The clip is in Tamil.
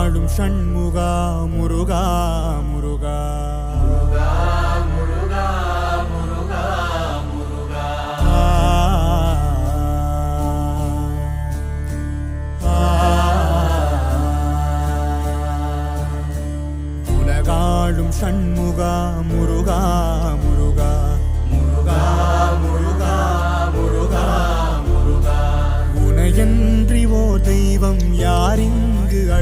உலகாளும் ஷண்முகா முருகா முருகா முருகா முருகா முருகா உலகாளும் ஷண்முகா முருகா முருகா முருகா முருகா முருகா முருகா உனையன்றி ஓர் தெய்வம் யாரின்